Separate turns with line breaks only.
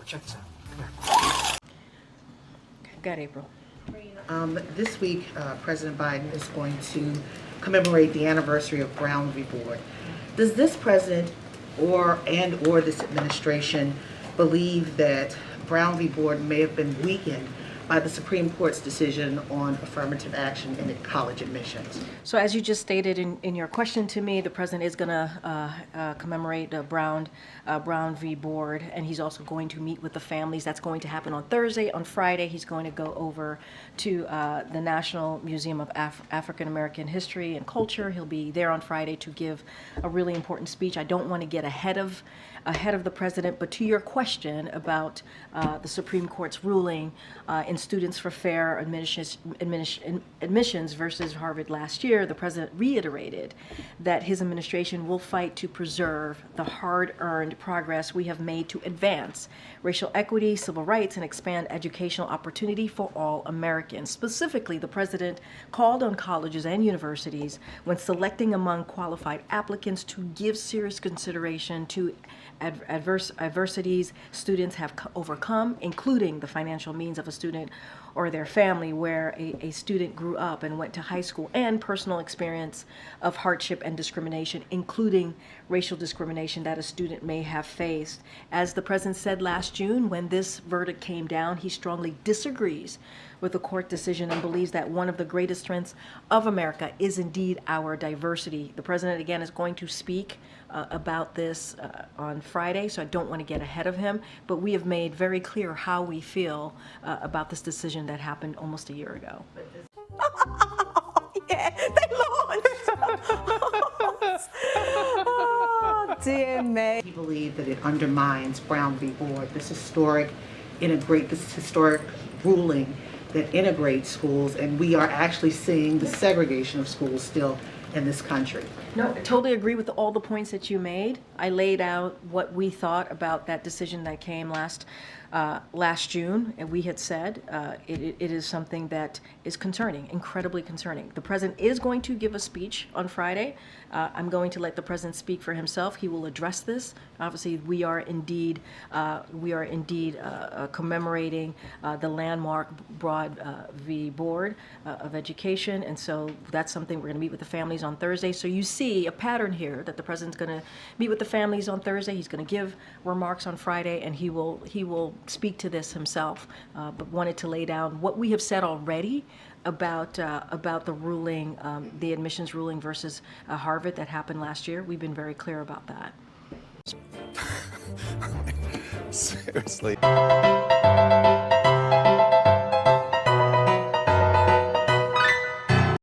Check this out.
Got April.
This week, President Biden is going to commemorate the anniversary of Brown v. Board. Does this president or this administration believe that Brown v. Board may have been weakened by the Supreme Court's decision on affirmative action in college admissions?
So as you just stated in your question to me, the president is going to commemorate Brown v. Board, and he's also going to meet with the families. That's going to happen on Thursday. On Friday, he's going to go over to the National Museum of African American History and Culture. He'll be there on Friday to give a really important speech. I don't want to get ahead of the president, but to your question about the Supreme Court's ruling in Students for Fair Admissions versus Harvard last year, the president reiterated that his administration will fight to preserve the hard-earned progress we have made to advance racial equity, civil rights, and expand educational opportunity for all Americans. Specifically, the president called on colleges and universities when selecting among qualified applicants to give serious consideration to adversities students have overcome, including the financial means of a student or their family where a student grew up and went to high school, and personal experience of hardship and discrimination, including racial discrimination that a student may have faced. As the president said last June, when this verdict came down, he strongly disagrees with the court decision and believes that one of the greatest strengths of America is indeed our diversity. The president, again, is going to speak about this on Friday, so I don't want to get ahead of him, but we have made very clear how we feel about this decision that happened almost a year ago.
Yeah, they launched. Oh, dear me.
We believe that it undermines Brown v. Board, this historic ruling that integrates schools, and we are actually seeing the segregation of schools still in this country.
No, I totally agree with all the points that you made. I laid out what we thought about that decision that came last June, and we had said it is something that is concerning, incredibly concerning. The president is going to give a speech on Friday. I'm going to let the president speak for himself. He will address this. Obviously, we are indeed commemorating the landmark Brown v. Board of Education, and so that's something we're going to meet with the families on Thursday. So you see a pattern here that the president's going to meet with the families on Thursday. He's going to give remarks on Friday, and he will speak to this himself. But wanted to lay down what we have said already about the ruling, the admissions ruling versus Harvard that happened last year. We've been very clear about that.
Seriously.